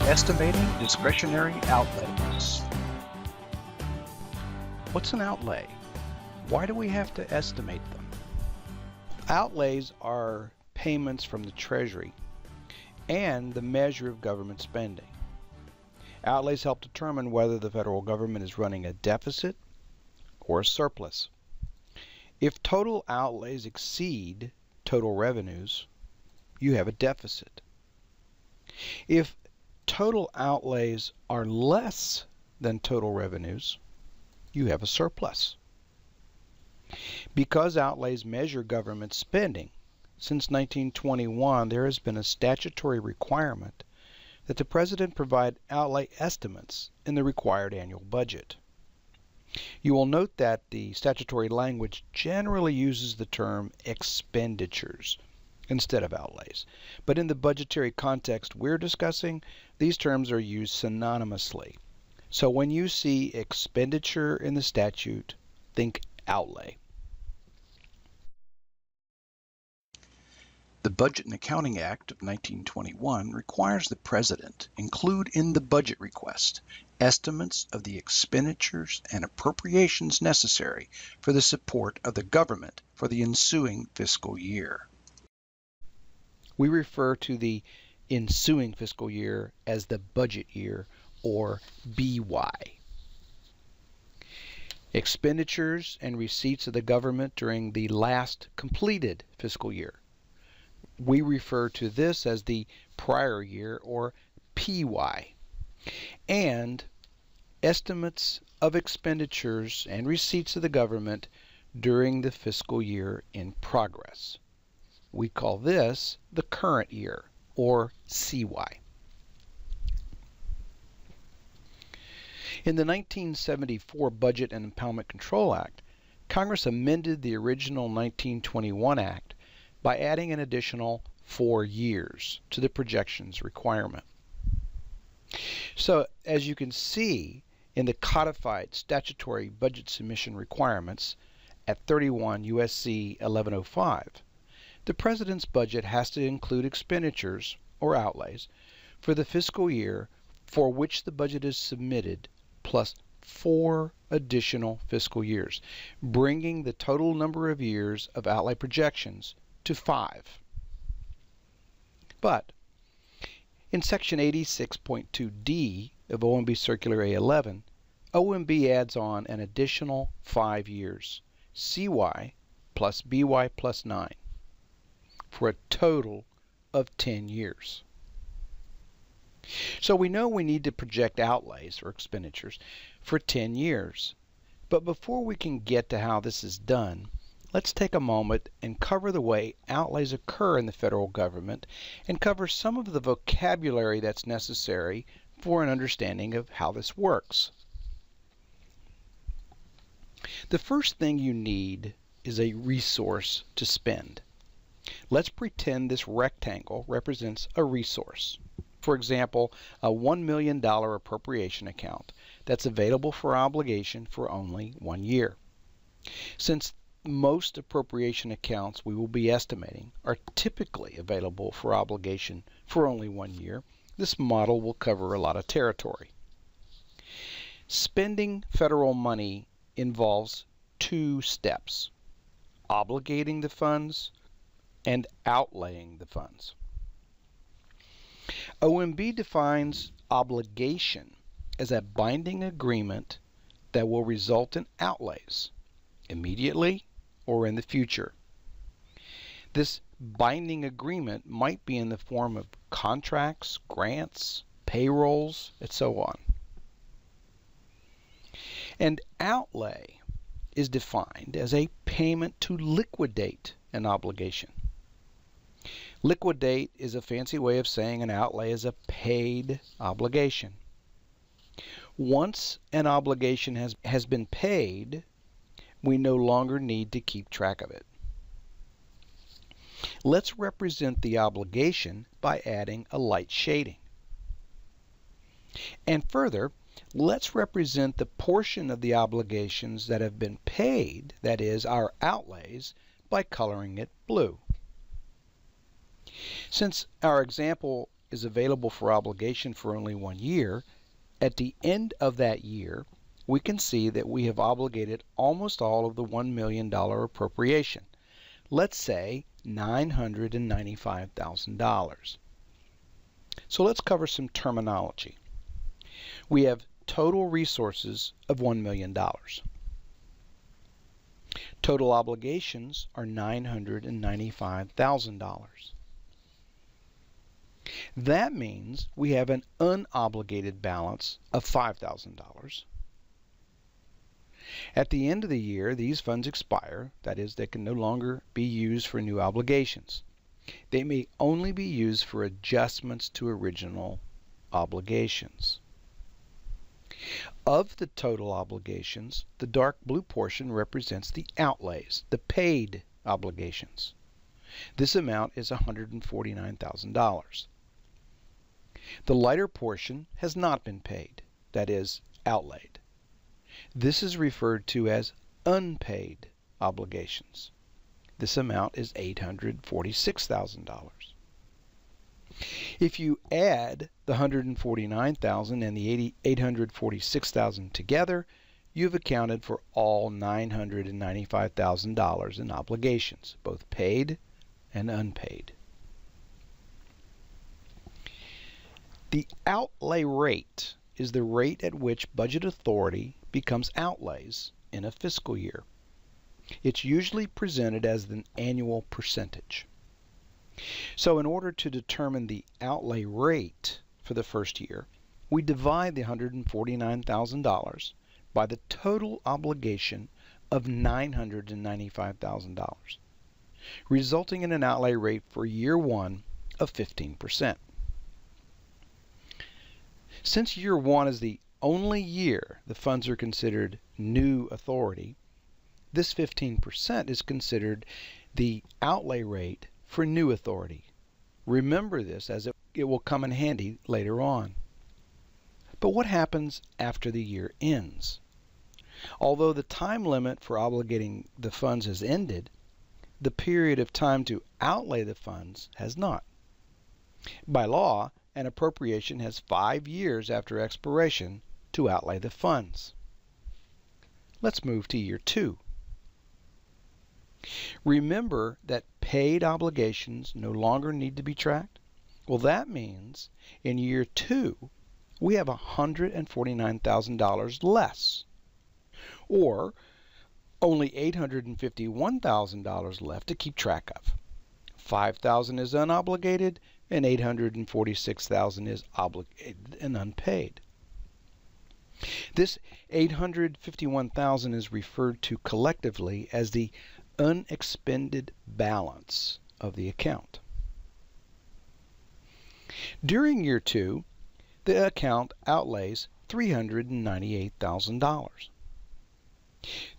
Estimating discretionary outlays. What's an outlay? Why do we have to estimate them? Outlays are payments from the Treasury and the measure of government spending. Outlays help determine whether the federal government is running a deficit or a surplus. If total outlays exceed total revenues, you have a deficit. If total outlays are less than total revenues, you have a surplus. Because outlays measure government spending, since 1921 there has been a statutory requirement that the President provide outlay estimates in the required annual budget. You will note that the statutory language generally uses the term expenditures instead of outlays. But in the budgetary context we're discussing, these terms are used synonymously. So when you see expenditure in the statute, think outlay. The Budget and Accounting Act of 1921 requires the President include in the budget request estimates of the expenditures and appropriations necessary for the support of the government for the ensuing fiscal year. We refer to the ensuing fiscal year as the budget year, or BY. Expenditures and receipts of the government during the last completed fiscal year. We refer to this as the prior year, or PY. And estimates of expenditures and receipts of the government during the fiscal year in progress. We call this the current year, or CY. In the 1974 Budget and Impoundment Control Act, Congress amended the original 1921 Act by adding an additional 4 years to the projections requirement. So, as you can see in the codified statutory budget submission requirements at 31 U.S.C. 1105, the President's budget has to include expenditures, or outlays, for the fiscal year for which the budget is submitted, plus 4 additional fiscal years, bringing the total number of years of outlay projections to 5. But in Section 86.2D of OMB Circular A11, OMB adds on an additional 5 years, CY plus BY plus 9, for a total of 10 years. So we know we need to project outlays or expenditures for 10 years. But before we can get to how this is done, let's take a moment and cover the way outlays occur in the federal government and cover some of the vocabulary that's necessary for an understanding of how this works. The first thing you need is a resource to spend. Let's pretend this rectangle represents a resource. For example, a $1 million appropriation account that's available for obligation for only 1 year. Since most appropriation accounts we will be estimating are typically available for obligation for only 1 year, this model will cover a lot of territory. Spending federal money involves 2 steps: obligating the funds and outlaying the funds. OMB defines obligation as a binding agreement that will result in outlays immediately or in the future. This binding agreement might be in the form of contracts, grants, payrolls, and so on. And outlay is defined as a payment to liquidate an obligation. Liquidate is a fancy way of saying an outlay is a paid obligation. Once an obligation has been paid, we no longer need to keep track of it. Let's represent the obligation by adding a light shading. And further, let's represent the portion of the obligations that have been paid, that is, our outlays, by coloring it blue. Since our example is available for obligation for only 1 year, at the end of that year, we can see that we have obligated almost all of the $1 million appropriation. Let's say $995,000. So let's cover some terminology. We have total resources of $1 million. Total obligations are $995,000. That means we have an unobligated balance of $5,000. At the end of the year, these funds expire. That is, they can no longer be used for new obligations. They may only be used for adjustments to original obligations. Of the total obligations, the dark blue portion represents the outlays, the paid obligations. This amount is $149,000. The lighter portion has not been paid, that is, outlaid. This is referred to as unpaid obligations. This amount is $846,000. If you add the $149,000 and the $846,000 together, you've accounted for all $995,000 in obligations, both paid and unpaid. The outlay rate is the rate at which budget authority becomes outlays in a fiscal year. It's usually presented as an annual percentage. So in order to determine the outlay rate for the first year, we divide the $149,000 by the total obligation of $995,000, resulting in an outlay rate for year 1 of 15%. Since year 1 is the only year the funds are considered new authority, this 15% is considered the outlay rate for new authority. Remember this, as it will come in handy later on. But what happens after the year ends? Although the time limit for obligating the funds has ended, the period of time to outlay the funds has not. By law, an appropriation has 5 years after expiration to outlay the funds. Let's move to year 2. Remember that paid obligations no longer need to be tracked? Well, that means in year 2, we have $149,000 less, or only $851,000 left to keep track of. $5,000 is unobligated, and $846,000 is obligated and unpaid. This $851,000 is referred to collectively as the unexpended balance of the account. During year 2, the account outlays $398,000.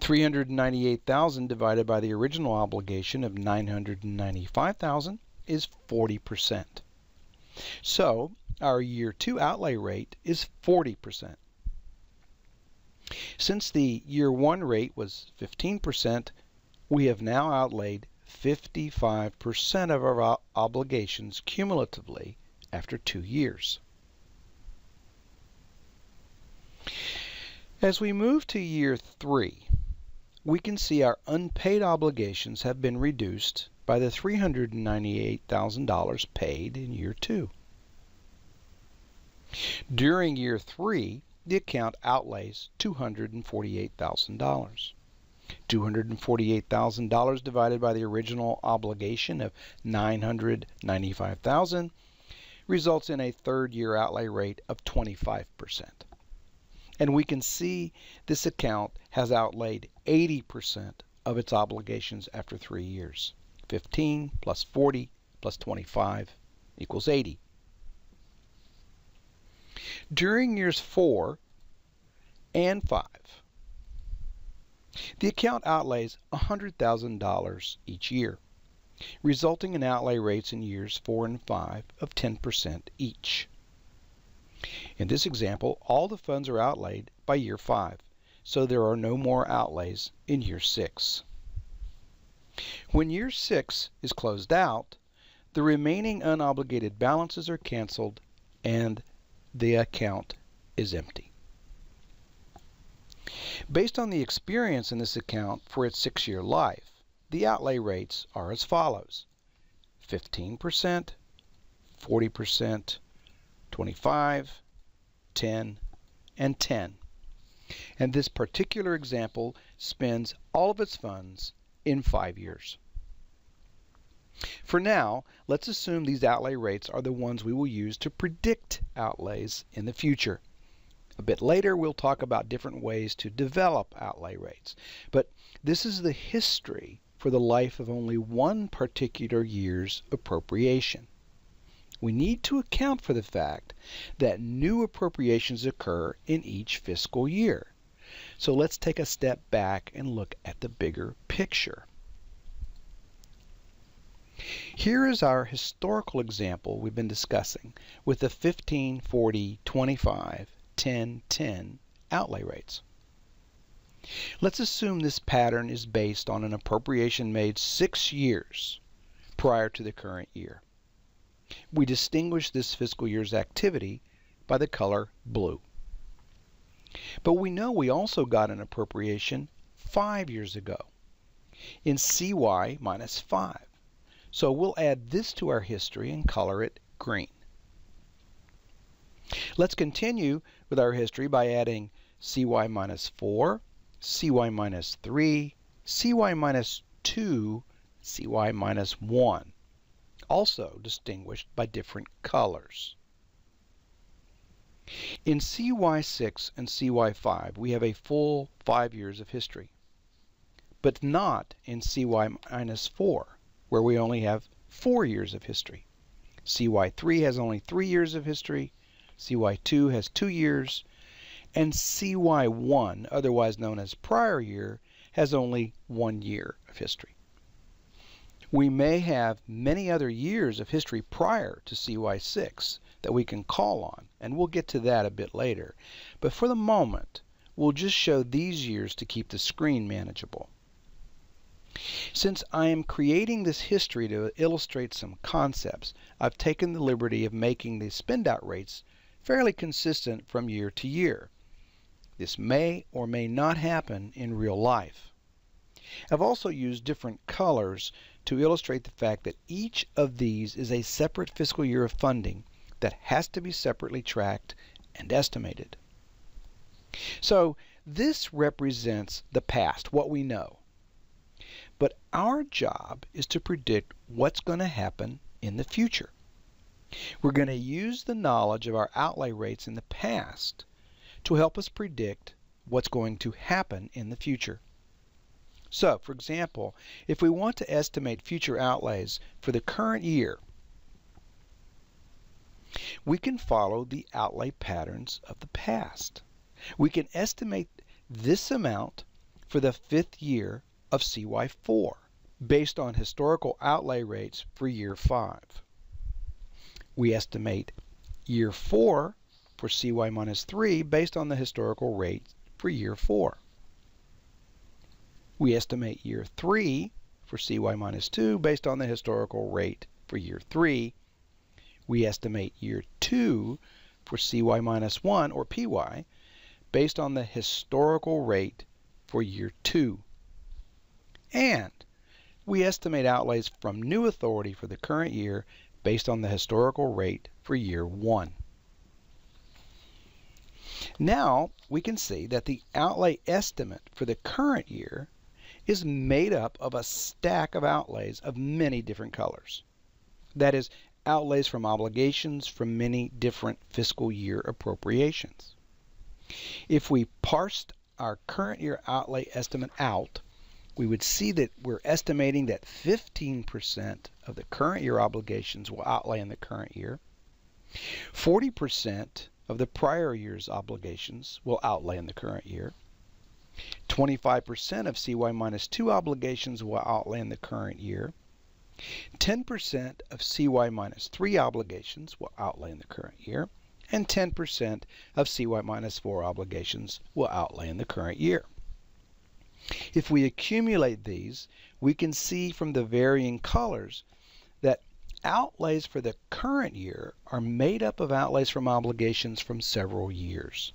$398,000 divided by the original obligation of $995,000 is 40%. So our year 2 outlay rate is 40%. Since the year 1 rate was 15%, we have now outlaid 55% of our obligations cumulatively after 2 years. As we move to year 3, we can see our unpaid obligations have been reduced by the $398,000 paid in year 2. During year 3, the account outlays $248,000. $248,000 divided by the original obligation of $995,000 results in a third-year outlay rate of 25%. And we can see this account has outlaid 80% of its obligations after 3 years. 15 plus 40 plus 25 equals 80. During years 4 and 5, the account outlays $100,000 each year, resulting in outlay rates in years 4 and 5 of 10% each. In this example, all the funds are outlaid by year 5, so there are no more outlays in year 6. When year 6 is closed out, the remaining unobligated balances are canceled and the account is empty. Based on the experience in this account for its 6-year life, the outlay rates are as follows: 15%, 40%, 25, 10, and 10. And this particular example spends all of its funds in 5 years. For now, let's assume these outlay rates are the ones we will use to predict outlays in the future. A bit later, we'll talk about different ways to develop outlay rates. But this is the history for the life of only one particular year's appropriation. We need to account for the fact that new appropriations occur in each fiscal year. So let's take a step back and look at the bigger picture. Here is our historical example we've been discussing with the 15, 40, 25, 10, 10 outlay rates. Let's assume this pattern is based on an appropriation made 6 years prior to the current year. We distinguish this fiscal year's activity by the color blue. But we know we also got an appropriation 5 years ago in CY minus 5. So we'll add this to our history and color it green. Let's continue with our history by adding CY minus 4, CY minus 3, CY minus 2, CY minus 1, also distinguished by different colors. In CY6 and CY5, we have a full 5 years of history, but not in CY minus 4, where we only have 4 years of history. CY3 has only 3 years of history, CY2 has 2 years, and CY1, otherwise known as prior year, has only 1 year of history. We may have many other years of history prior to CY6 that we can call on, and we'll get to that a bit later. But for the moment, we'll just show these years to keep the screen manageable. Since I am creating this history to illustrate some concepts, I've taken the liberty of making the spend-out rates fairly consistent from year to year. This may or may not happen in real life. I've also used different colors to illustrate the fact that each of these is a separate fiscal year of funding that has to be separately tracked and estimated. So this represents the past, what we know. But our job is to predict what's going to happen in the future. We're going to use the knowledge of our outlay rates in the past to help us predict what's going to happen in the future. So, for example, if we want to estimate future outlays for the current year, we can follow the outlay patterns of the past. We can estimate this amount for the 5th year of CY4 based on historical outlay rates for year 5. We estimate year 4 for CY minus 3 based on the historical rate for year 4. We estimate year 3 for CY minus 2 based on the historical rate for year 3. We estimate year 2 for CY minus 1 or PY based on the historical rate for year 2. And we estimate outlays from new authority for the current year based on the historical rate for year 1. Now we can see that the outlay estimate for the current year is made up of a stack of outlays of many different colors. That is, outlays from obligations from many different fiscal year appropriations. If we parsed our current year outlay estimate out, we would see that we're estimating that 15% of the current year obligations will outlay in the current year. 40% of the prior year's obligations will outlay in the current year. 25% of CY minus 2 obligations will outlay in the current year. 10% of CY minus 3 obligations will outlay in the current year. And 10% of CY minus 4 obligations will outlay in the current year. If we accumulate these, we can see from the varying colors that outlays for the current year are made up of outlays from obligations from several years.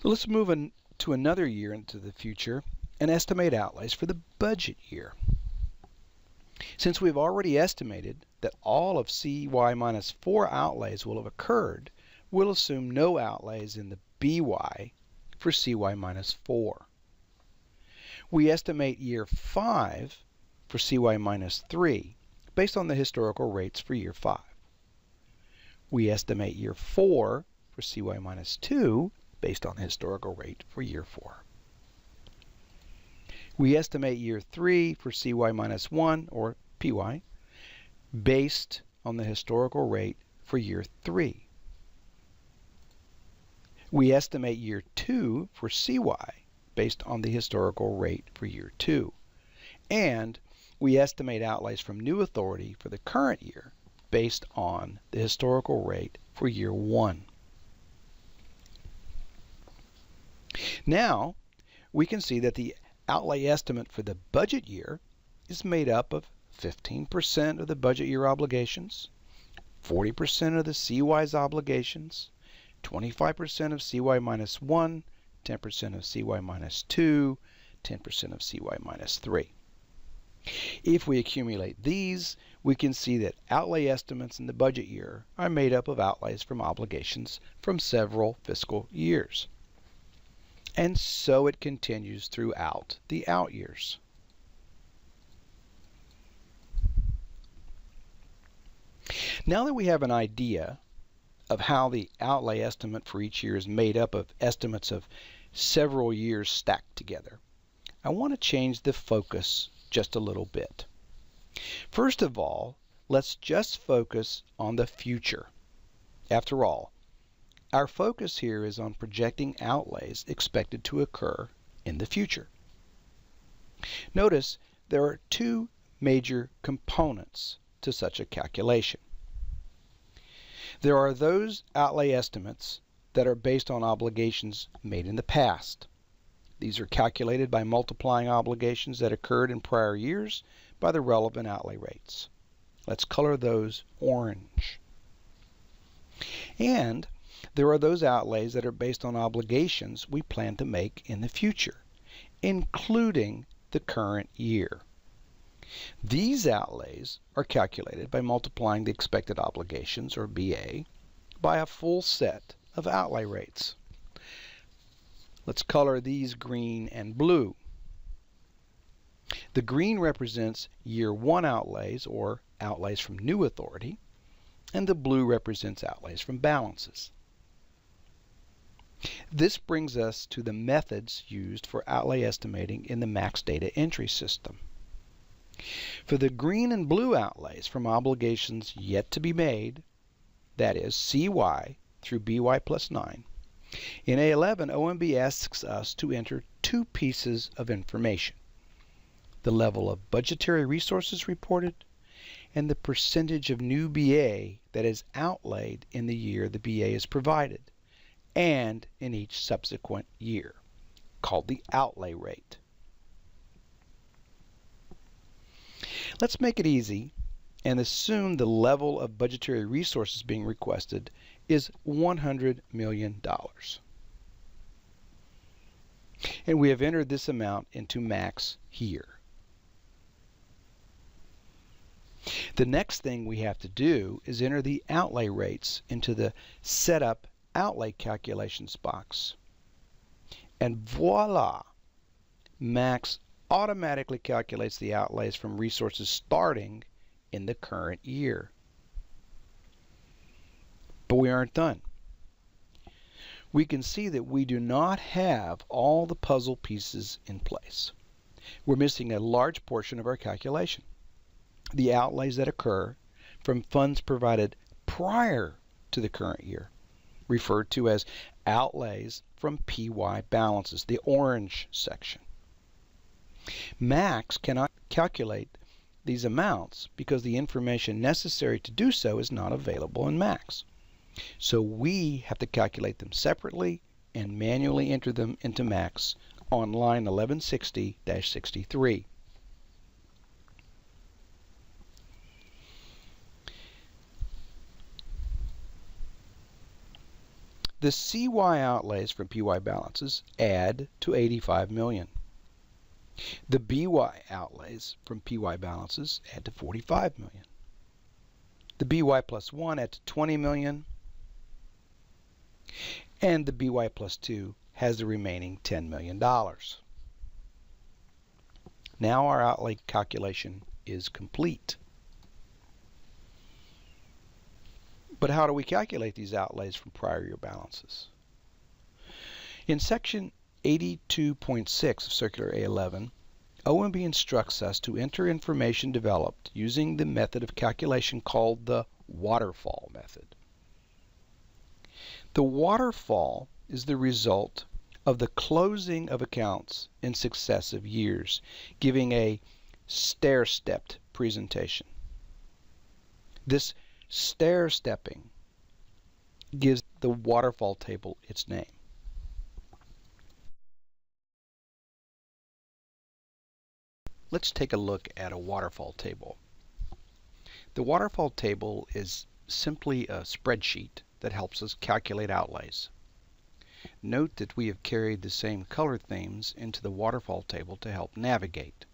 So let's move on to another year into the future and estimate outlays for the budget year. Since we've already estimated that all of CY-4 outlays will have occurred, we'll assume no outlays in the BY for CY-4. We estimate year 5 for CY-3 based on the historical rates for year 5. We estimate year 4 for CY-2 based on the historical rate for year 4. We estimate year 3 for CY-1 or PY based on the historical rate for year 3. We estimate year 2 for CY based on the historical rate for year 2. And we estimate outlays from new authority for the current year based on the historical rate for year 1. Now, we can see that the outlay estimate for the budget year is made up of 15% of the budget year obligations, 40% of the CY's obligations, 25% of CY-1, 10% of CY-2, 10% of CY-3. If we accumulate these, we can see that outlay estimates in the budget year are made up of outlays from obligations from several fiscal years. And so it continues throughout the out years. Now that we have an idea of how the outlay estimate for each year is made up of estimates of several years stacked together, I want to change the focus just a little bit. First of all, let's just focus on the future. After all, our focus here is on projecting outlays expected to occur in the future. Notice there are two major components to such a calculation. There are those outlay estimates that are based on obligations made in the past. These are calculated by multiplying obligations that occurred in prior years by the relevant outlay rates. Let's color those orange. And there are those outlays that are based on obligations we plan to make in the future, including the current year. These outlays are calculated by multiplying the expected obligations, or BA, by a full set of outlay rates. Let's color these green and blue. The green represents year 1 outlays, or outlays from new authority, and the blue represents outlays from balances. This brings us to the methods used for outlay estimating in the max data entry system. For the green and blue outlays from obligations yet to be made, that is CY through BY plus 9, in A11, OMB asks us to enter two pieces of information: the level of budgetary resources reported and the percentage of new BA that is outlaid in the year the BA is provided and in each subsequent year, called the outlay rate. Let's make it easy and assume the level of budgetary resources being requested is $100 million. And we have entered this amount into max here. The next thing we have to do is enter the outlay rates into the Setup Outlay Calculations box. And voila! Max automatically calculates the outlays from resources starting in the current year. But we aren't done. We can see that we do not have all the puzzle pieces in place. We're missing a large portion of our calculation: the outlays that occur from funds provided prior to the current year, referred to as outlays from PY balances, the orange section. Max cannot calculate these amounts because the information necessary to do so is not available in Max. So we have to calculate them separately and manually enter them into Max on line 1160-63. The CY outlays from PY balances add to $85 million. The BY outlays from PY balances add to $45 million. The BY plus 1 add to $20 million. And the BY plus 2 has the remaining $10 million. Now our outlay calculation is complete. But how do we calculate these outlays from prior year balances? In section 82.6 of Circular A11, OMB instructs us to enter information developed using the method of calculation called the Waterfall method. The waterfall is the result of the closing of accounts in successive years, giving a stair-stepped presentation. This stair-stepping gives the waterfall table its name. Let's take a look at a waterfall table. The waterfall table is simply a spreadsheet that helps us calculate outlays. Note that we have carried the same color themes into the waterfall table to help navigate.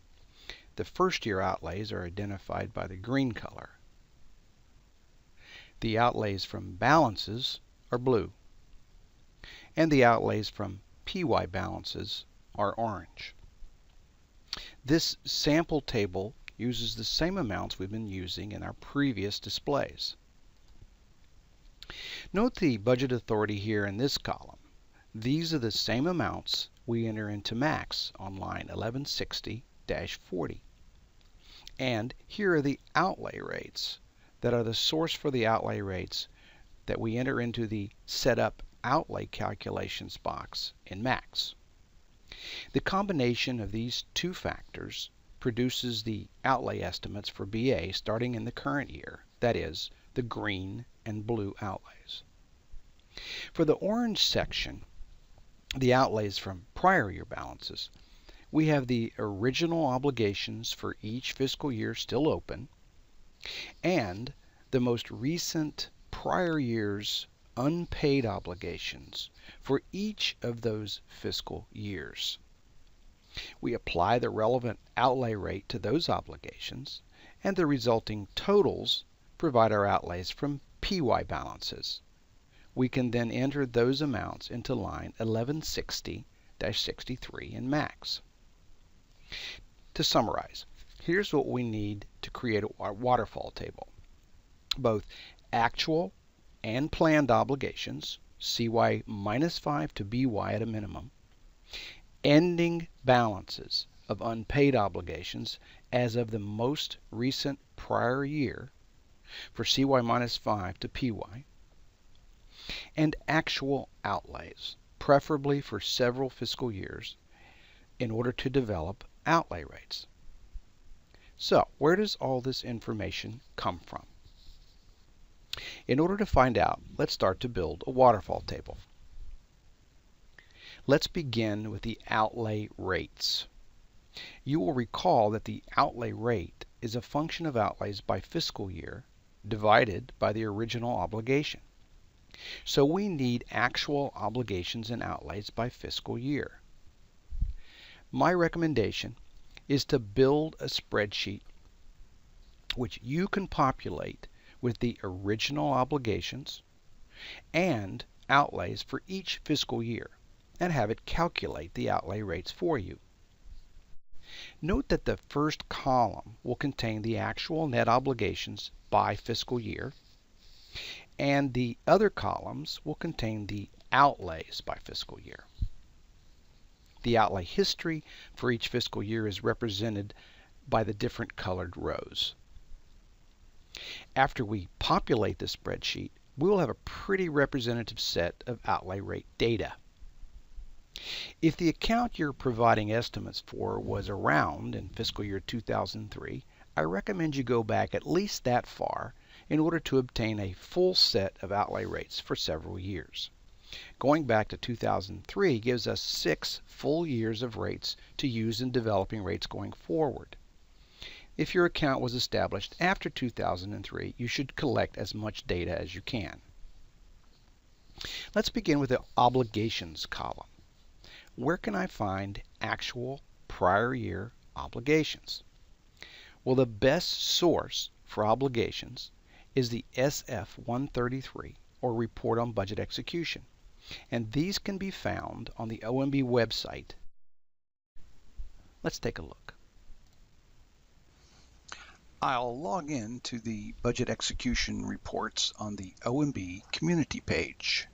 The first year outlays are identified by the green color. The outlays from balances are blue. And the outlays from PY balances are orange. This sample table uses the same amounts we've been using in our previous displays. Note the budget authority here in this column. These are the same amounts we enter into MAX on line 1160-40. And here are the outlay rates that are the source for the outlay rates that we enter into the Setup Outlay Calculations box in MAX. The combination of these two factors produces the outlay estimates for BA starting in the current year, that is, the green and blue outlays. For the orange section, the outlays from prior year balances, we have the original obligations for each fiscal year still open and the most recent prior year's unpaid obligations for each of those fiscal years. We apply the relevant outlay rate to those obligations, and the resulting totals provide our outlays from PY balances. We can then enter those amounts into line 1160-63 in MAX. To summarize, here's what we need to create a waterfall table. Both actual and planned obligations, CY minus 5 to BY at a minimum, ending balances of unpaid obligations as of the most recent prior year for CY minus 5 to PY, and actual outlays, preferably for several fiscal years, in order to develop outlay rates. So, where does all this information come from? In order to find out, let's start to build a waterfall table. Let's begin with the outlay rates. You will recall that the outlay rate is a function of outlays by fiscal year divided by the original obligation. So we need actual obligations and outlays by fiscal year. My recommendation is to build a spreadsheet which you can populate with the original obligations and outlays for each fiscal year and have it calculate the outlay rates for you. Note that the first column will contain the actual net obligations by fiscal year, and the other columns will contain the outlays by fiscal year. The outlay history for each fiscal year is represented by the different colored rows. After we populate the spreadsheet, we will have a pretty representative set of outlay rate data. If the account you're providing estimates for was around in fiscal year 2003, I recommend you go back at least that far in order to obtain a full set of outlay rates for several years. Going back to 2003 gives us 6 full years of rates to use in developing rates going forward. If your account was established after 2003, you should collect as much data as you can. Let's begin with the obligations column. Where can I find actual prior year obligations? Well, the best source for obligations is the SF-133, or Report on Budget Execution, and these can be found on the OMB website. Let's take a look. I'll log in to the Budget Execution reports on the OMB community page.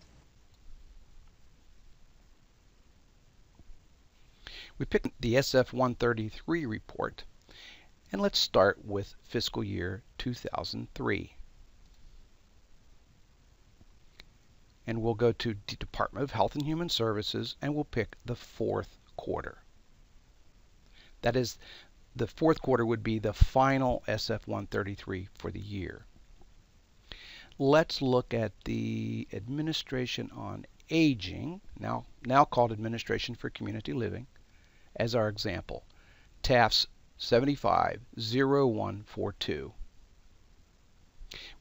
We pick the SF-133 report, and let's start with fiscal year 2003. And we'll go to the Department of Health and Human Services, and we'll pick the fourth quarter. That is, the fourth quarter would be the final SF-133 for the year. Let's look at the Administration on Aging, now called Administration for Community Living, as our example. TAFs 750142.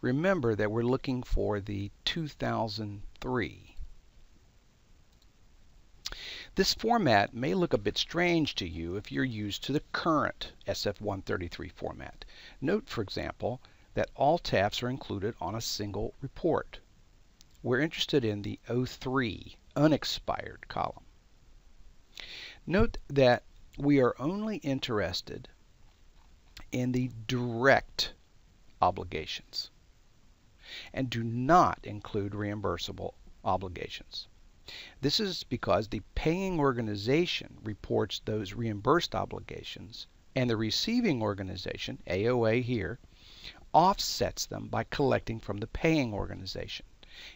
Remember that we're looking for the 2003. This format may look a bit strange to you if you're used to the current SF-133 format. Note, for example, that all TAFs are included on a single report. We're interested in the 03 unexpired column. Note that we are only interested in the direct obligations and do not include reimbursable obligations. This is because the paying organization reports those reimbursed obligations, and the receiving organization, AOA here, offsets them by collecting from the paying organization.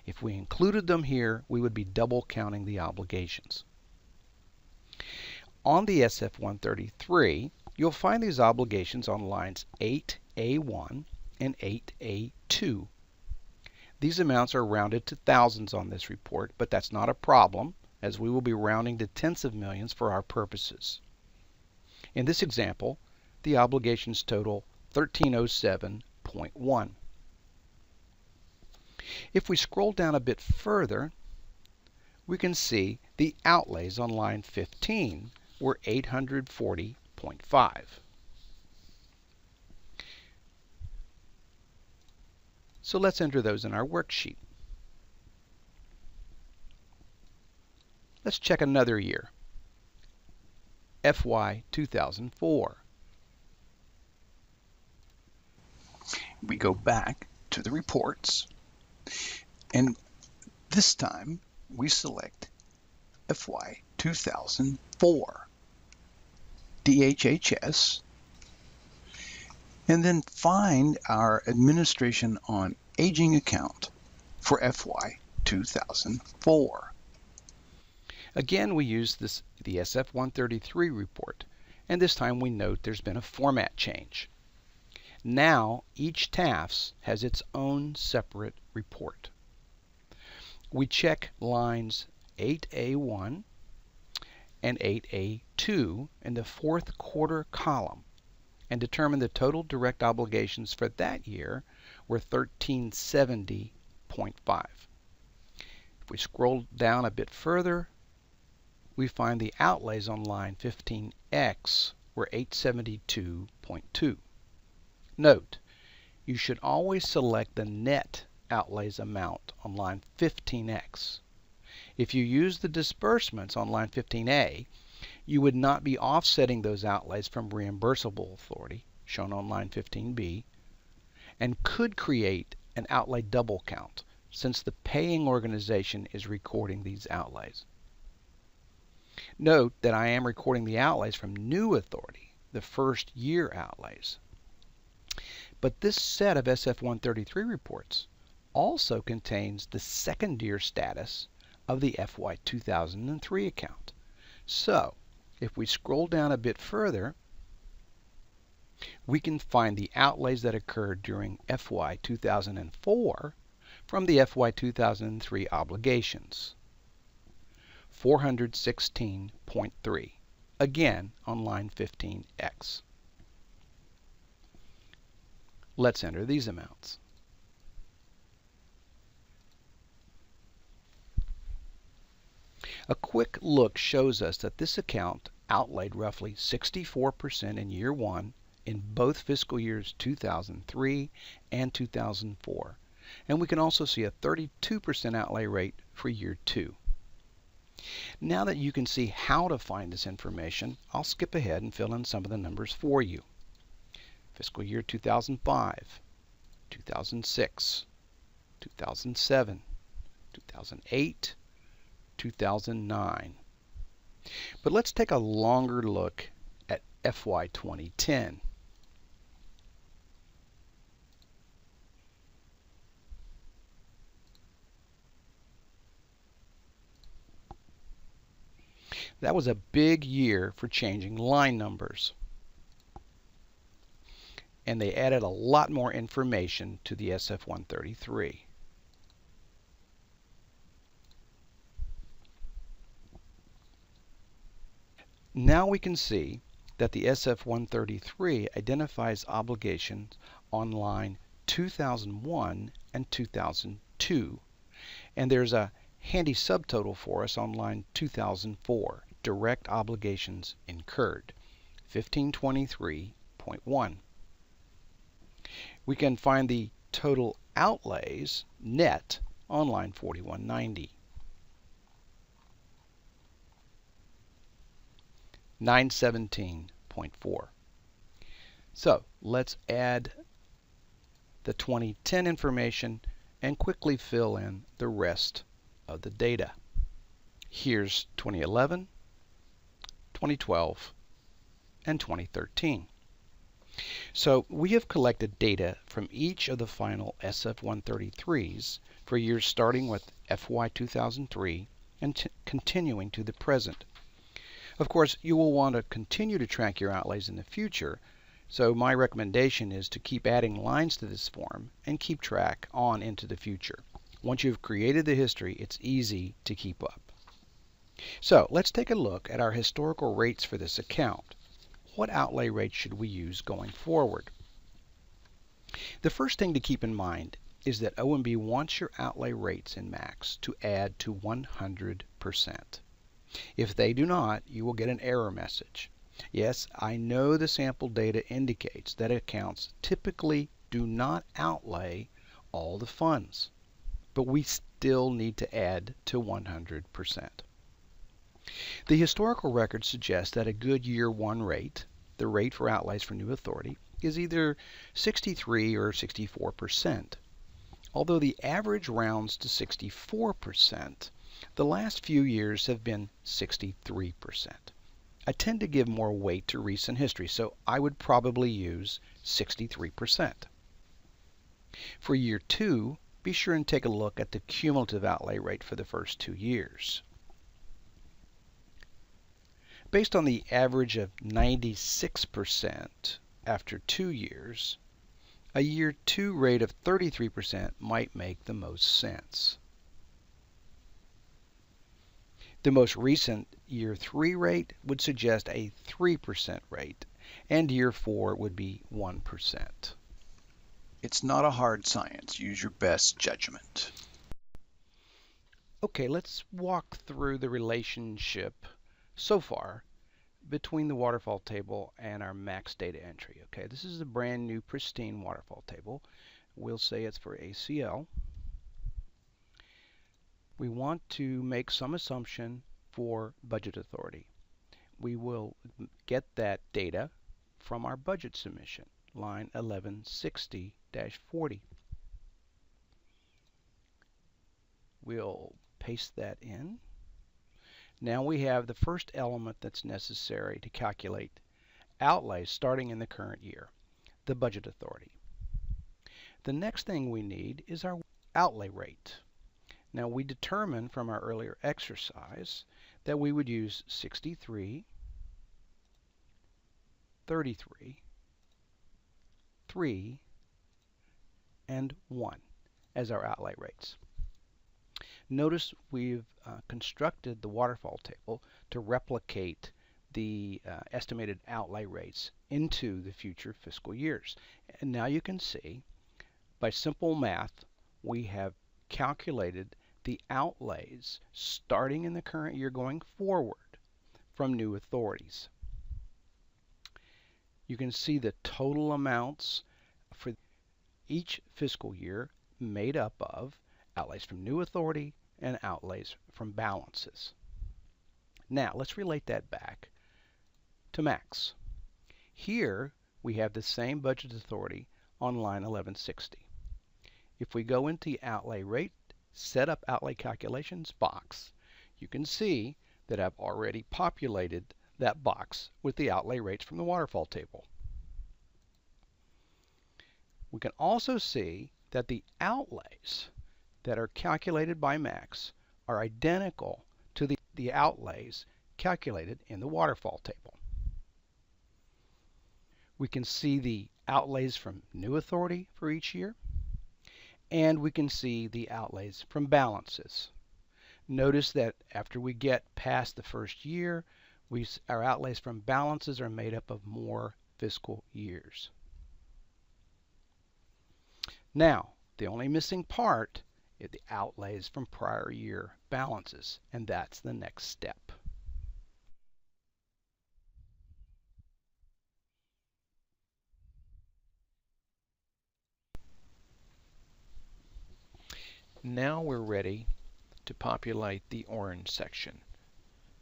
If we included them here, we would be double counting the obligations. On the SF-133, you'll find these obligations on lines 8A1 and 8A2. These amounts are rounded to thousands on this report, but that's not a problem, as we will be rounding to tenths of millions for our purposes. In this example, the obligations total 1307.1. If we scroll down a bit further, we can see the outlays on line 15 were 840.5. So let's enter those in our worksheet. Let's check another year, FY 2004. We go back to the reports, and this time we select FY 2004, DHHS, and then find our Administration on Aging account for FY 2004. Again, we use the SF-133 report, and this time we note there's been a format change. Now each TAFs has its own separate report. We check lines 8A1 and 8A2 in the fourth quarter column and determine the total direct obligations for that year were 1370.5. If we scroll down a bit further, we find the outlays on line 15X were 872.2. Note, you should always select the net outlays amount on line 15X. If you use the disbursements on line 15A, you would not be offsetting those outlays from reimbursable authority, shown on line 15B, and could create an outlay double count, since the paying organization is recording these outlays. Note that I am recording the outlays from new authority, the first year outlays. But this set of SF-133 reports also contains the second year status of the FY 2003 account. So, if we scroll down a bit further, we can find the outlays that occurred during FY 2004 from the FY 2003 obligations. 416.3, again on line 15X. Let's enter these amounts. A quick look shows us that this account outlaid roughly 64% in year one in both fiscal years 2003 and 2004. And we can also see a 32% outlay rate for year two. Now that you can see how to find this information, I'll skip ahead and fill in some of the numbers for you. Fiscal year 2005, 2006, 2007, 2008, 2009. But let's take a longer look at FY 2010. That was a big year for changing line numbers. And they added a lot more information to the SF-133. Now we can see that the SF-133 identifies obligations on line 2001 and 2002, and there's a handy subtotal for us on line 2004, direct obligations incurred, 1523.1. We can find the total outlays net on line 4190. 917.4. So let's add the 2010 information and quickly fill in the rest of the data. Here's 2011, 2012, and 2013. So we have collected data from each of the final SF-133s for years starting with FY 2003 and continuing to the present. Of course, you will want to continue to track your outlays in the future, so my recommendation is to keep adding lines to this form and keep track on into the future. Once you've created the history, it's easy to keep up. So let's take a look at our historical rates for this account. What outlay rate should we use going forward? The first thing to keep in mind is that OMB wants your outlay rates in MAX to add to 100%. If they do not, you will get an error message. Yes, I know the sample data indicates that accounts typically do not outlay all the funds, but we still need to add to 100%. The historical record suggests that a good year one rate, the rate for outlays for new authority, is either 63 or 64%. Although the average rounds to 64%, the last few years have been 63%. I tend to give more weight to recent history, so I would probably use 63%. For year two, be sure and take a look at the cumulative outlay rate for the first 2 years. Based on the average of 96% after 2 years, a year two rate of 33% might make the most sense. The most recent year three rate would suggest a 3% rate, and year four would be 1%. It's not a hard science. Use your best judgment. Okay, let's walk through the relationship so far between the waterfall table and our max data entry. Okay, this is a brand new pristine waterfall table. We'll say it's for ACL. We want to make some assumption for budget authority. We will get that data from our budget submission, line 1160-40. We'll paste that in. Now we have the first element that's necessary to calculate outlays starting in the current year, the budget authority. The next thing we need is our outlay rate. Now we determined from our earlier exercise that we would use 63, 33, 3, and 1 as our outlay rates. Notice we've constructed the waterfall table to replicate the estimated outlay rates into the future fiscal years. And now you can see, by simple math, we have calculated the outlays starting in the current year going forward from new authorities. You can see the total amounts for each fiscal year made up of outlays from new authority and outlays from balances. Now let's relate that back to Max. Here we have the same budget authority on line 1160. If we go into the outlay rate, set up outlay calculations box, you can see that I've already populated that box with the outlay rates from the waterfall table. We can also see that the outlays that are calculated by Max are identical to the outlays calculated in the waterfall table. We can see the outlays from new authority for each year, and we can see the outlays from balances. Notice that after we get past the first year, our outlays from balances are made up of more fiscal years. Now, the only missing part is the outlays from prior year balances, and that's the next step. Now we're ready to populate the orange section,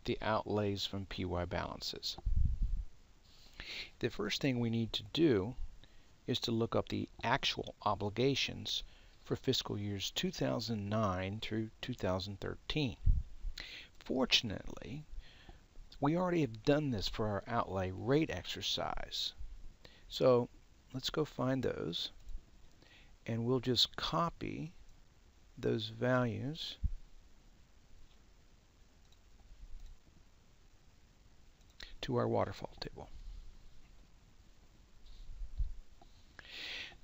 the outlays from PY balances. The first thing we need to do is to look up the actual obligations for fiscal years 2009 through 2013. Fortunately, we already have done this for our outlay rate exercise. So let's go find those, and we'll just copy those values to our waterfall table.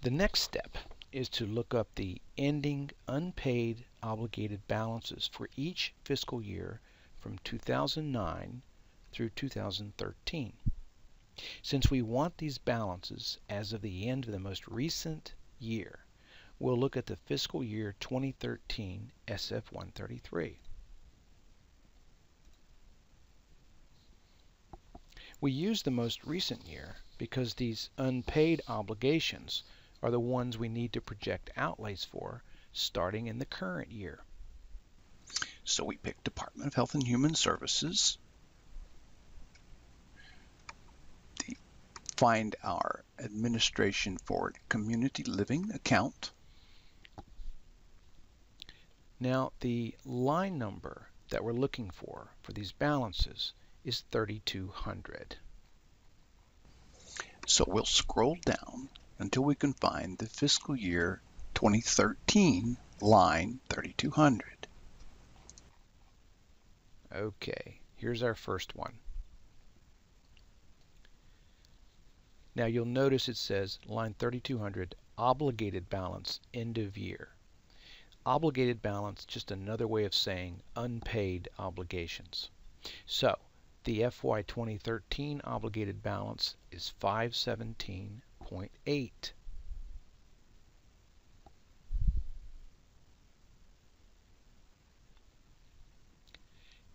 The next step is to look up the ending unpaid obligated balances for each fiscal year from 2009 through 2013. Since we want these balances as of the end of the most recent year, we'll look at the fiscal year 2013 SF-133. We use the most recent year because these unpaid obligations are the ones we need to project outlays for starting in the current year. So we pick Department of Health and Human Services, find our Administration for Community Living account. Now the line number that we're looking for these balances is 3200. So we'll scroll down until we can find the fiscal year 2013 line 3200. Okay, here's our first one. Now you'll notice it says line 3200 obligated balance end of year. Obligated balance, just another way of saying unpaid obligations. So the FY 2013 obligated balance is 517.8.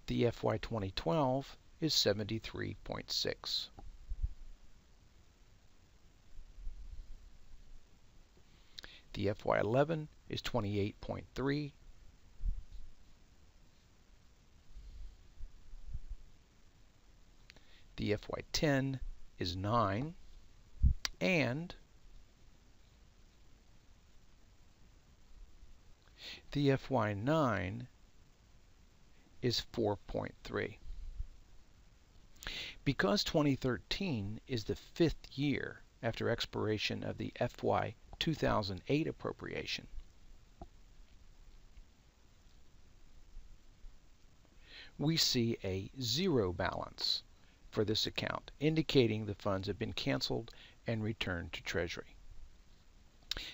The FY 2012 is 73.6. The FY11 is 28.3. The FY10 is 9, and the FY9 is 4.3. Because 2013 is the 5th year after expiration of the FY 2008 appropriation, we see a zero balance for this account, indicating the funds have been canceled and returned to Treasury.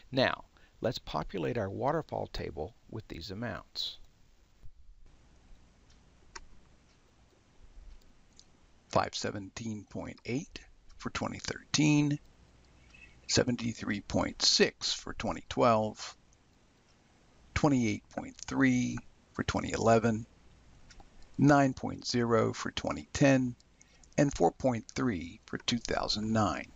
Now, let's populate our waterfall table with these amounts. 517.8 for 2013, 73.6 for 2012, 28.3 for 2011, 9.0 for 2010, and 4.3 for 2009.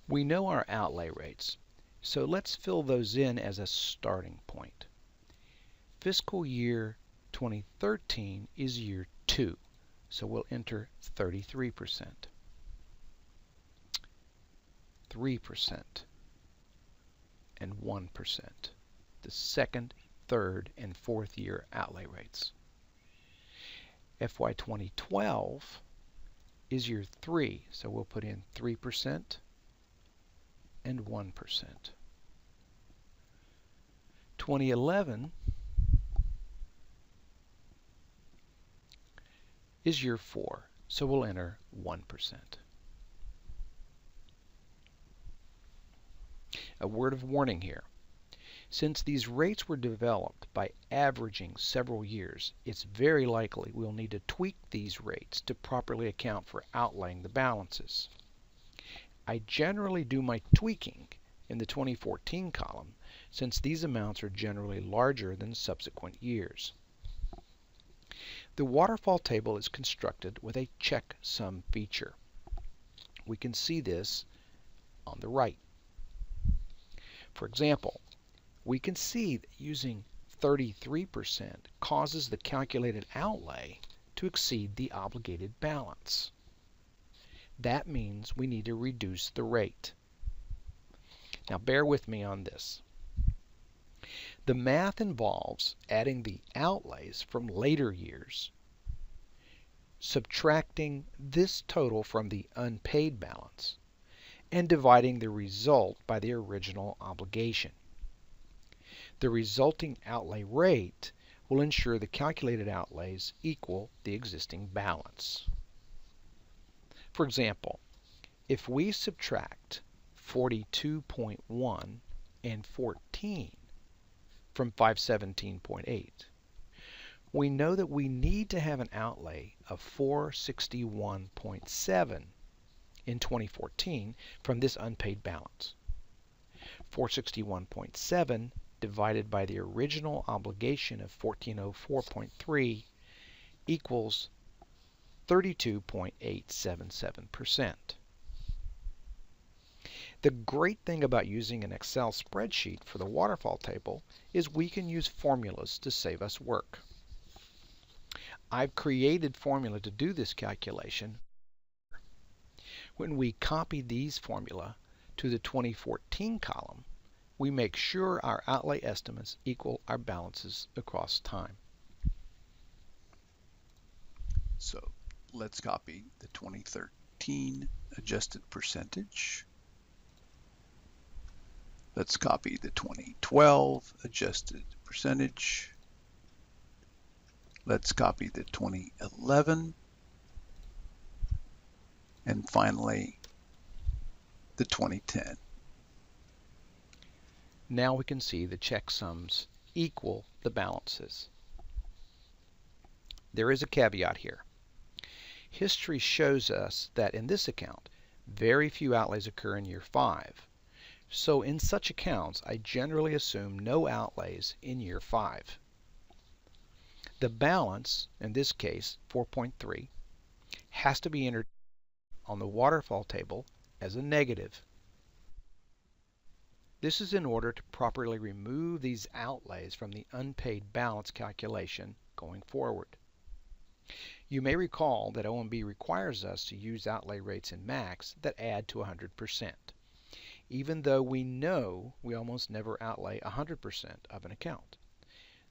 We know our outlay rates, so let's fill those in as a starting point. Fiscal year 2013 is year 2, so we'll enter 33%, 3%, and 1%, the second, third, and fourth year outlay rates. FY 2012 is year 3, so we'll put in 3% and 1%. 2011 is year 4, so we'll enter 1%. A word of warning here. Since these rates were developed by averaging several years, it's very likely we'll need to tweak these rates to properly account for outlaying the balances. I generally do my tweaking in the 2014 column, since these amounts are generally larger than subsequent years. The waterfall table is constructed with a checksum feature. We can see this on the right. For example, we can see that using 33% causes the calculated outlay to exceed the obligated balance. That means we need to reduce the rate. Now bear with me on this. The math involves adding the outlays from later years, subtracting this total from the unpaid balance, and dividing the result by the original obligation. The resulting outlay rate will ensure the calculated outlays equal the existing balance. For example, if we subtract 42.1 and 14 from 517.8, we know that we need to have an outlay of 461.7 in 2014 from this unpaid balance. 461.7 divided by the original obligation of 1404.3 equals 32.877%. The great thing about using an Excel spreadsheet for the waterfall table is we can use formulas to save us work. I've created formula to do this calculation. When we copy these formula to the 2014 column, we make sure our outlay estimates equal our balances across time. So let's copy the 2013 adjusted percentage. Let's copy the 2012 adjusted percentage. Let's copy the 2011. And finally, the 2010. Now we can see the checksums equal the balances. There is a caveat here. History shows us that in this account, very few outlays occur in year 5. So in such accounts, I generally assume no outlays in year 5. The balance, in this case 4.3, has to be entered on the waterfall table as a negative. This is in order to properly remove these outlays from the unpaid balance calculation going forward. You may recall that OMB requires us to use outlay rates in MAX that add to 100%, even though we know we almost never outlay 100% of an account.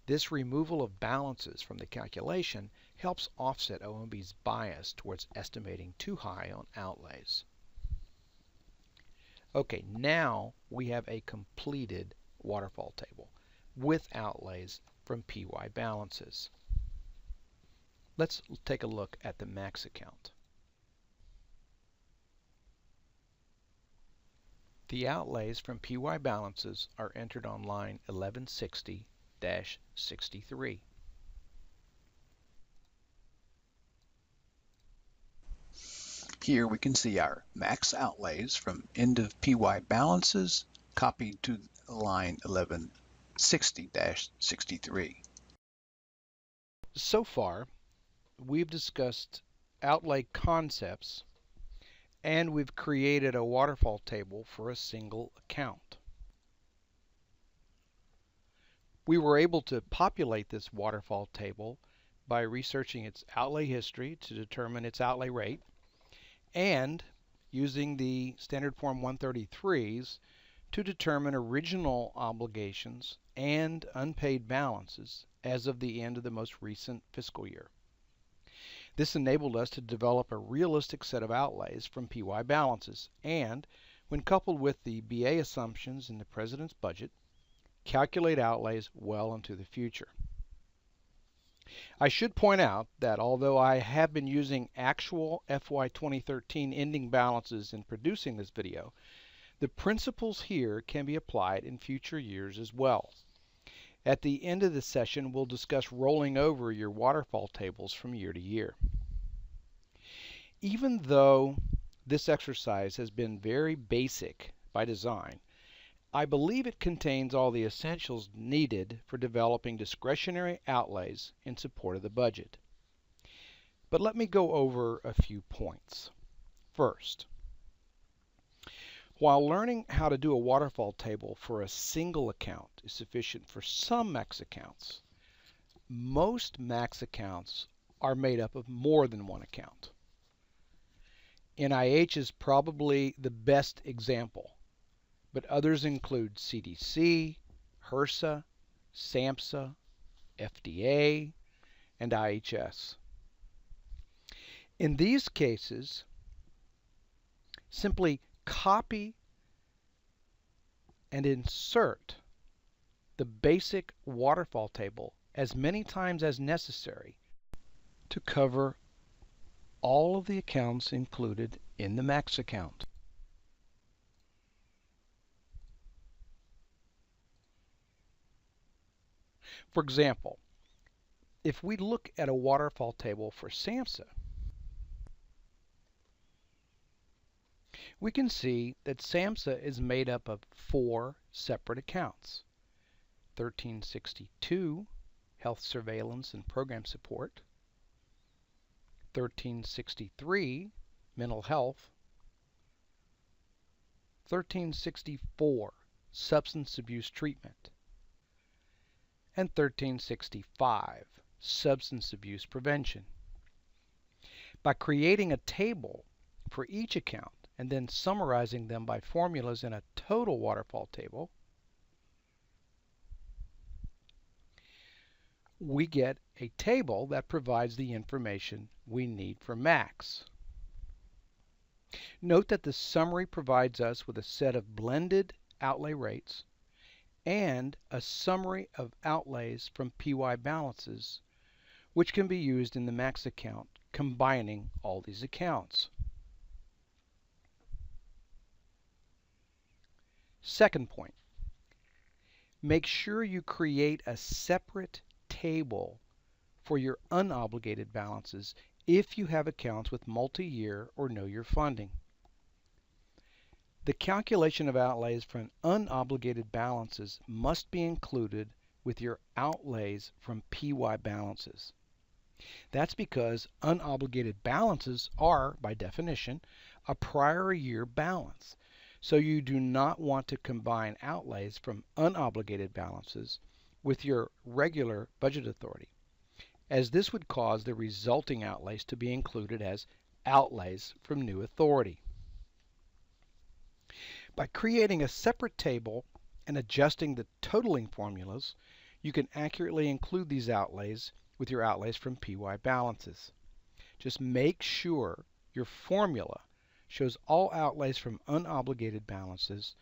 This removal of balances from the calculation helps offset OMB's bias towards estimating too high on outlays. Okay, now we have a completed waterfall table with outlays from PY balances. Let's take a look at the MAX account. The outlays from PY balances are entered on line 1160-63. Here we can see our max outlays from end of PY balances copied to line 1160. 60-63. So far, we've discussed outlay concepts and we've created a waterfall table for a single account. We were able to populate this waterfall table by researching its outlay history to determine its outlay rate and using the standard form 133s to determine original obligations and unpaid balances as of the end of the most recent fiscal year. This enabled us to develop a realistic set of outlays from PY balances and, when coupled with the BA assumptions in the President's budget, calculate outlays well into the future. I should point out that although I have been using actual FY 2013 ending balances in producing this video, the principles here can be applied in future years as well. At the end of this session, we'll discuss rolling over your waterfall tables from year to year. Even though this exercise has been very basic by design, I believe it contains all the essentials needed for developing discretionary outlays in support of the budget. But let me go over a few points. First, while learning how to do a waterfall table for a single account is sufficient for some max accounts, most max accounts are made up of more than one account. NIH is probably the best example, but others include CDC, HRSA, SAMHSA, FDA, and IHS. In these cases, simply copy and insert the basic waterfall table as many times as necessary to cover all of the accounts included in the max account. For example, if we look at a waterfall table for SAMHSA, we can see that SAMHSA is made up of 4 separate accounts: 1362, Health Surveillance and Program Support; 1363, Mental Health; 1364, Substance Abuse Treatment; and 1365, Substance Abuse Prevention. By creating a table for each account and then summarizing them by formulas in a total waterfall table, we get a table that provides the information we need for max. Note that the summary provides us with a set of blended outlay rates and a summary of outlays from PY balances, which can be used in the max account, combining all these accounts. Second point, make sure you create a separate table for your unobligated balances if you have accounts with multi-year or no-year funding. The calculation of outlays from unobligated balances must be included with your outlays from PY balances. That's because unobligated balances are, by definition, a prior year balance. So you do not want to combine outlays from unobligated balances with your regular budget authority, as this would cause the resulting outlays to be included as outlays from new authority. By creating a separate table and adjusting the totaling formulas, you can accurately include these outlays with your outlays from PY balances. Just make sure your formula shows all outlays from unobligated balances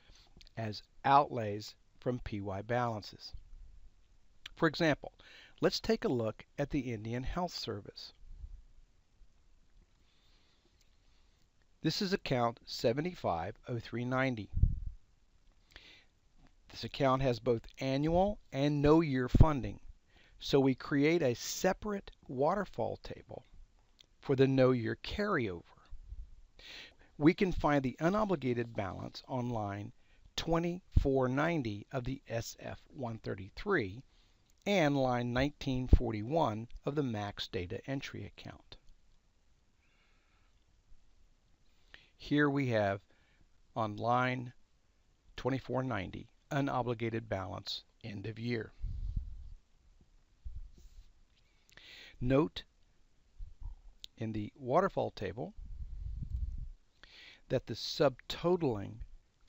as outlays from PY balances. For example, let's take a look at the Indian Health Service. This is account 750390. This account has both annual and no-year funding, so we create a separate waterfall table for the no-year carryover. We can find the unobligated balance on line 2490 of the SF-133 and line 1941 of the max data entry account. Here we have on line 2490 unobligated balance end of year. Note in the waterfall table that the subtotaling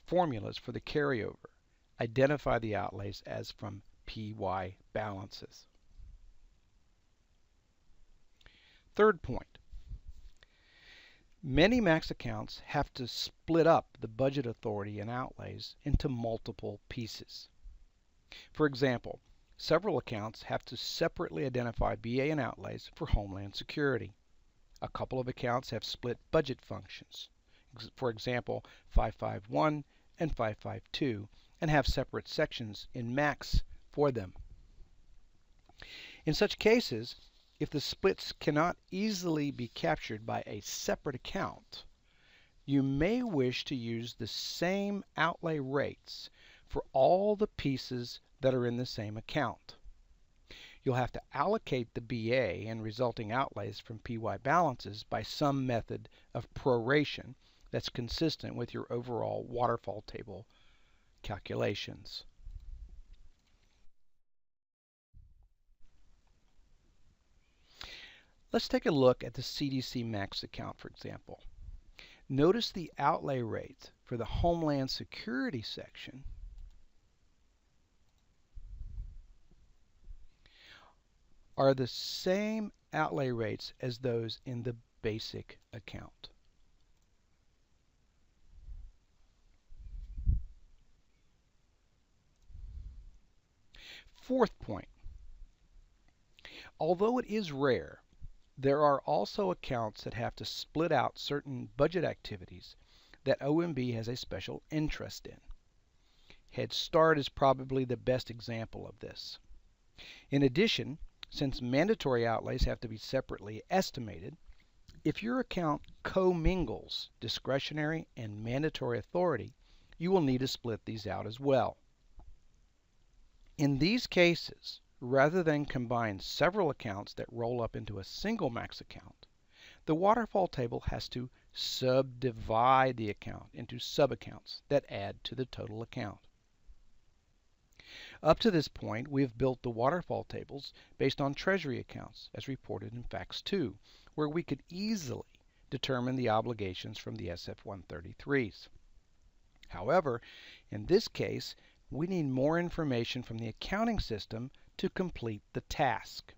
formulas for the carryover identify the outlays as from PY balances. Third point, many max accounts have to split up the budget authority and outlays into multiple pieces. For example, several accounts have to separately identify BA and outlays for Homeland Security. A couple of accounts have split budget functions, for example 551 and 552, and have separate sections in max for them. In such cases, if the splits cannot easily be captured by a separate account, you may wish to use the same outlay rates for all the pieces that are in the same account. You'll have to allocate the BA and resulting outlays from PY balances by some method of proration that's consistent with your overall waterfall table calculations. Let's take a look at the CDC max account, for example. Notice the outlay rate for the Homeland Security section are the same outlay rates as those in the basic account. Fourth point, although it is rare, there are also accounts that have to split out certain budget activities that OMB has a special interest in. Head Start is probably the best example of this. In addition, since mandatory outlays have to be separately estimated, if your account commingles discretionary and mandatory authority, you will need to split these out as well. In these cases, rather than combine several accounts that roll up into a single max account, the waterfall table has to subdivide the account into subaccounts that add to the total account. Up to this point, we have built the waterfall tables based on treasury accounts, as reported in Facts 2, where we could easily determine the obligations from the SF-133s. However, in this case, we need more information from the accounting system to complete the task.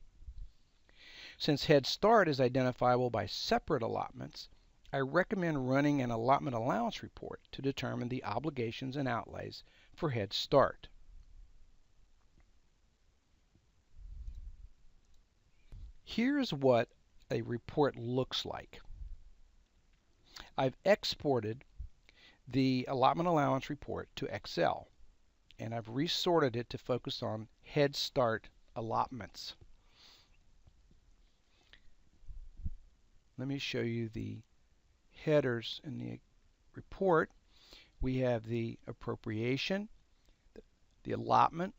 Since Head Start is identifiable by separate allotments, I recommend running an allotment allowance report to determine the obligations and outlays for Head Start. Here's what a report looks like. I've exported the allotment allowance report to Excel, and I've resorted it to focus on Head Start allotments. Let me show you the headers in the report. We have the appropriation, the allotment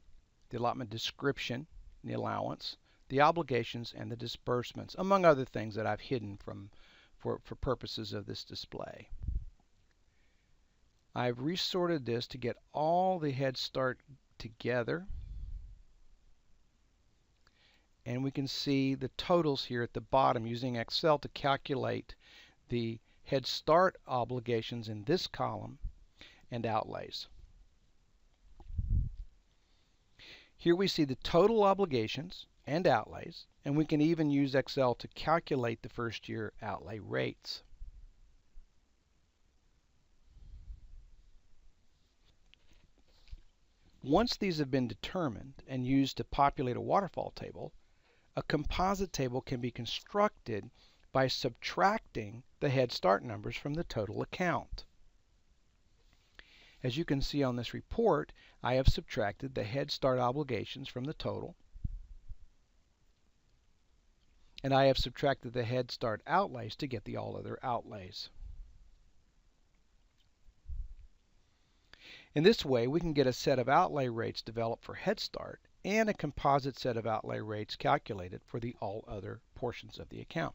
description, the allowance, the obligations, and the disbursements, among other things that I've hidden for purposes of this display. I've resorted this to get all the Head Start together, and we can see the totals here at the bottom using Excel to calculate the Head Start obligations in this column and outlays. Here we see the total obligations and outlays, and we can even use Excel to calculate the first year outlay rates. Once these have been determined and used to populate a waterfall table, a composite table can be constructed by subtracting the Head Start numbers from the total account. As you can see on this report, I have subtracted the Head Start obligations from the total, and I have subtracted the Head Start outlays to get the all other outlays. In this way, we can get a set of outlay rates developed for Head Start and a composite set of outlay rates calculated for the all other portions of the account.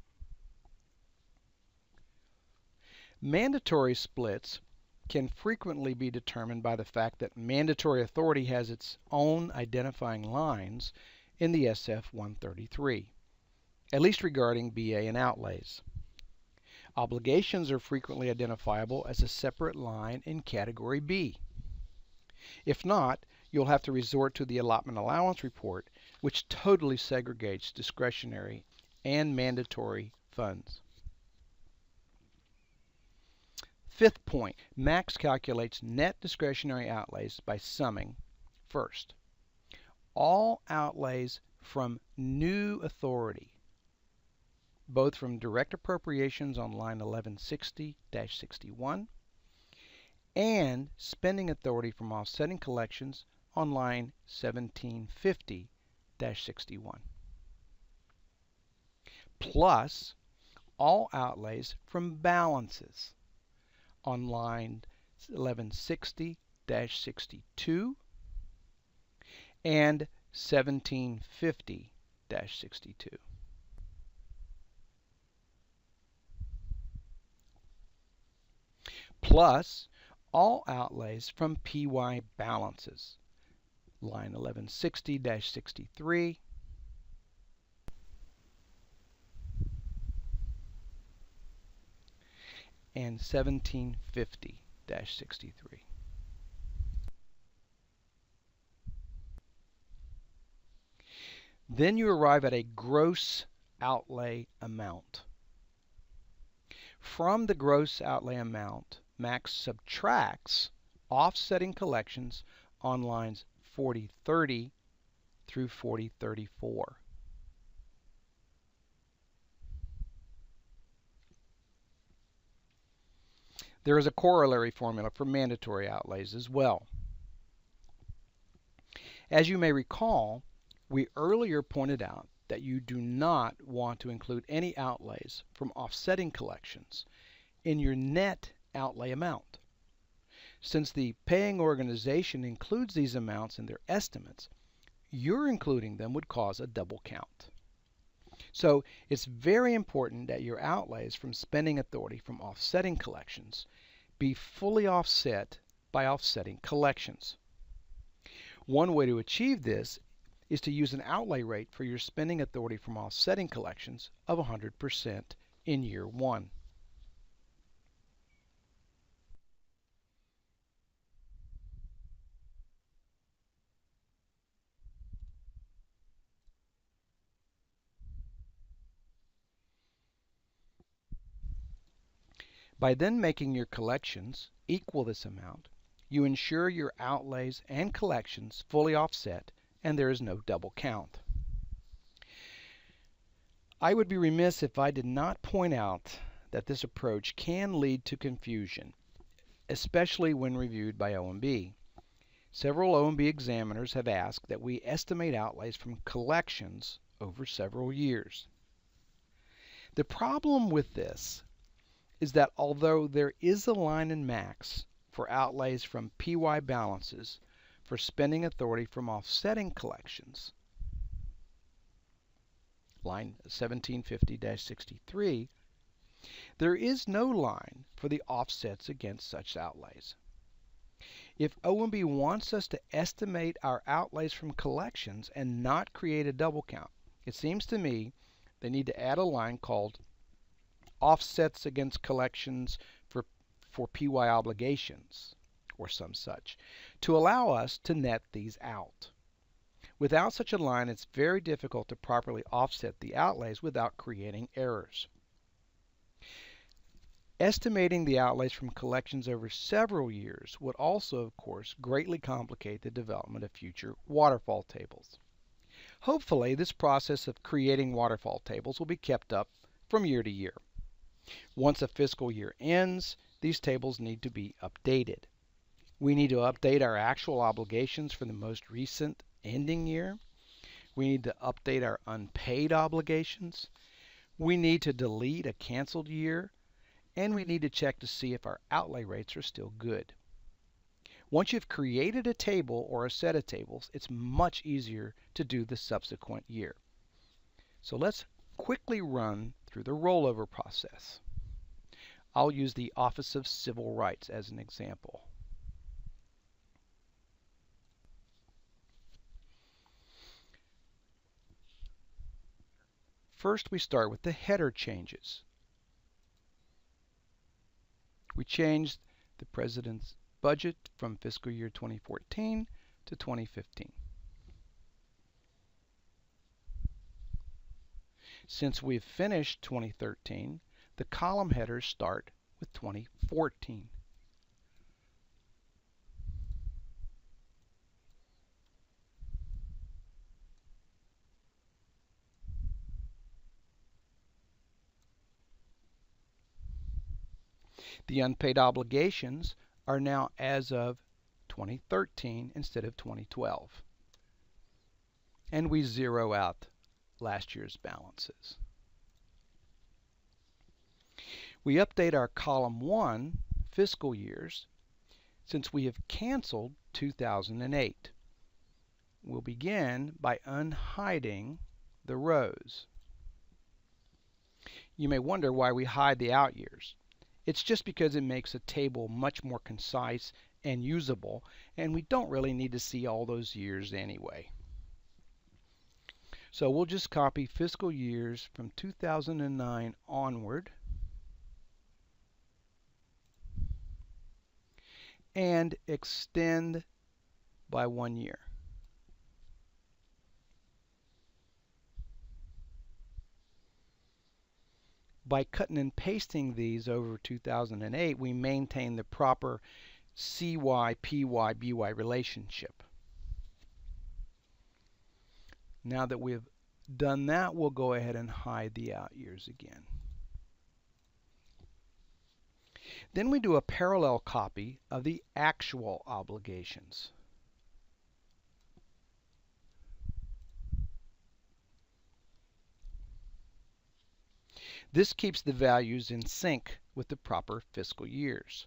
Mandatory splits can frequently be determined by the fact that mandatory authority has its own identifying lines in the SF-133, at least regarding BA and Outlays. Obligations are frequently identifiable as a separate line in Category B. If not, you'll have to resort to the allotment allowance report, which totally segregates discretionary and mandatory funds. Fifth point, MAX calculates net discretionary outlays by summing, first, all outlays from new authority, both from direct appropriations on line 1160-61 and spending authority from offsetting collections on line 1750-61, plus all outlays from balances on line 1160-62 and 1750-62. Plus all outlays from PY balances, line 1160-63 and 1750-63. Then you arrive at a gross outlay amount. From the gross outlay amount, MAX subtracts offsetting collections on lines 4030 through 4034. There is a corollary formula for mandatory outlays as well. As you may recall, we earlier pointed out that you do not want to include any outlays from offsetting collections in your net outlay amount. Since the paying organization includes these amounts in their estimates, your including them would cause a double count. So it's very important that your outlays from spending authority from offsetting collections be fully offset by offsetting collections. One way to achieve this is to use an outlay rate for your spending authority from offsetting collections of 100% in year one. By then making your collections equal this amount, you ensure your outlays and collections fully offset and there is no double count. I would be remiss if I did not point out that this approach can lead to confusion, especially when reviewed by OMB. Several OMB examiners have asked that we estimate outlays from collections over several years. The problem with this is that although there is a line in MAX for outlays from PY balances for spending authority from offsetting collections, line 1750-63, there is no line for the offsets against such outlays. If OMB wants us to estimate our outlays from collections and not create a double count, it seems to me they need to add a line called offsets against collections for PY obligations or some such to allow us to net these out. Without such a line, it's very difficult to properly offset the outlays without creating errors. Estimating the outlays from collections over several years would also, of course, greatly complicate the development of future waterfall tables. Hopefully, this process of creating waterfall tables will be kept up from year to year. Once a fiscal year ends, these tables need to be updated. We need to update our actual obligations for the most recent ending year. We need to update our unpaid obligations. We need to delete a canceled year. And we need to check to see if our outlay rates are still good. Once you've created a table or a set of tables, it's much easier to do the subsequent year. So let's quickly run through the rollover process. I'll use the Office of Civil Rights as an example. First, we start with the header changes. We changed the President's budget from fiscal year 2014 to 2015. Since we've finished 2013, the column headers start with 2014. The unpaid obligations are now as of 2013 instead of 2012. And we zero out last year's balances. We update our column 1 fiscal years since we have canceled 2008. We'll begin by unhiding the rows. You may wonder why we hide the out years. It's just because it makes a table much more concise and usable, and we don't really need to see all those years anyway. So we'll just copy fiscal years from 2009 onward and extend by 1 year. By cutting and pasting these over 2008, we maintain the proper CY, PY, BY relationship. Now that we've done that, we'll go ahead and hide the out years again. Then we do a parallel copy of the actual obligations. This keeps the values in sync with the proper fiscal years.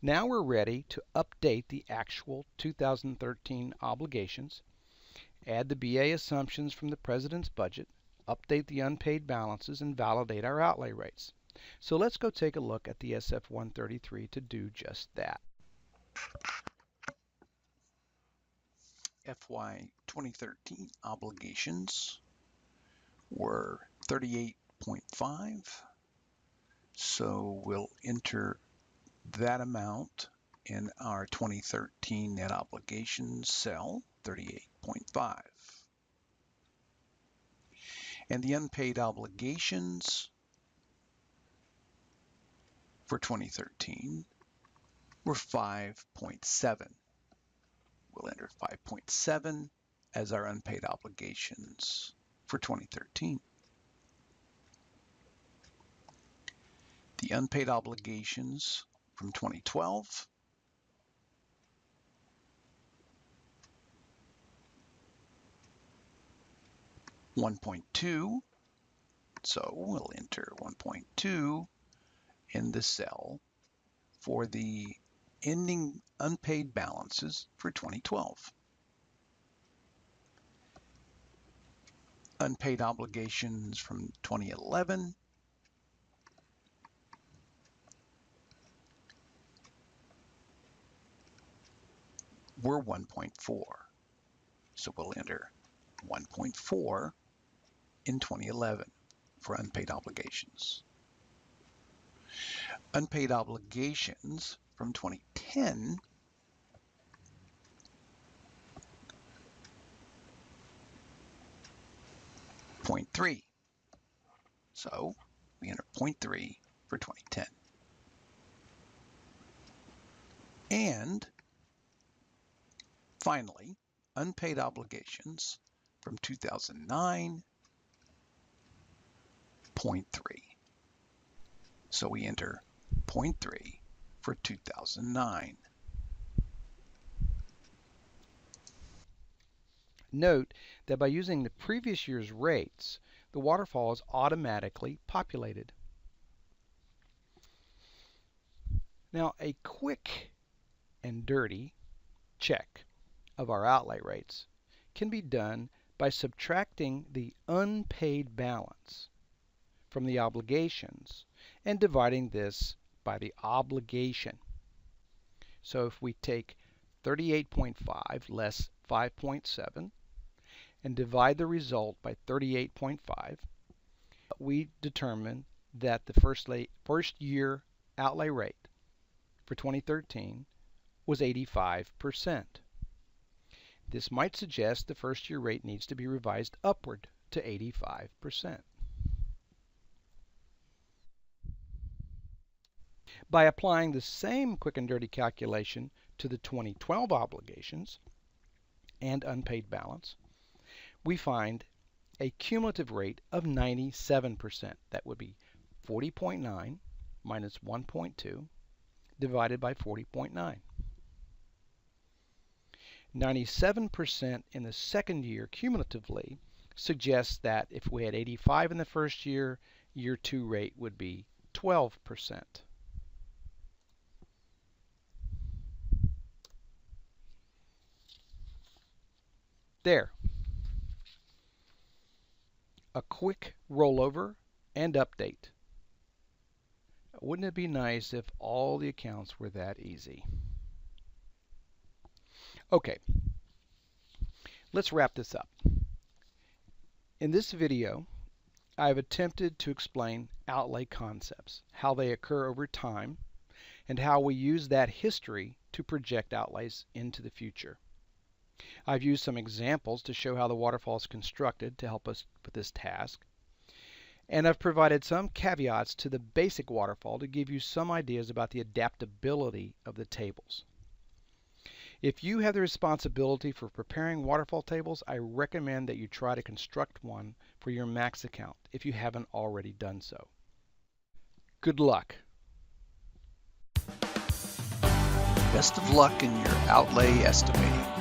Now we're ready to update the actual 2013 obligations, add the BA assumptions from the President's budget, update the unpaid balances, and validate our outlay rates. So let's go take a look at the SF-133 to do just that. FY 2013 obligations were 38.5, so we'll enter that amount in our 2013 net obligations cell, 38.5. And the unpaid obligations for 2013 were 5.7. We'll enter 5.7 as our unpaid obligations for 2013. The unpaid obligations from 2012 1.2, so we'll enter 1.2 in the cell for the ending unpaid balances for 2012. Unpaid obligations from 2011 were 1.4. So we'll enter 1.4 in 2011 for unpaid obligations. Unpaid obligations from 2010 0.3. So we enter 0.3 for 2010. And finally, unpaid obligations from 2009, 0.3. So we enter 0.3 for 2009. Note that by using the previous year's rates, the waterfall is automatically populated. Now, a quick and dirty check of our outlay rates can be done by subtracting the unpaid balance from the obligations and dividing this by the obligation. So if we take 38.5 less 5.7 and divide the result by 38.5, we determine that the first year outlay rate for 2013 was 85%. This might suggest the first year rate needs to be revised upward to 85%. By applying the same quick and dirty calculation to the 2012 obligations and unpaid balance, we find a cumulative rate of 97%. That would be 40.9 minus 1.2 divided by 40.9. 97% in the second year cumulatively suggests that if we had 85 in the first year, year 2 rate would be 12%. There. A quick rollover and update. Wouldn't it be nice if all the accounts were that easy? Okay, let's wrap this up. In this video, I've attempted to explain outlay concepts, how they occur over time, and how we use that history to project outlays into the future. I've used some examples to show how the waterfall is constructed to help us with this task. And I've provided some caveats to the basic waterfall to give you some ideas about the adaptability of the tables. If you have the responsibility for preparing waterfall tables, I recommend that you try to construct one for your Max account if you haven't already done so. Good luck. Best of luck in your outlay estimating.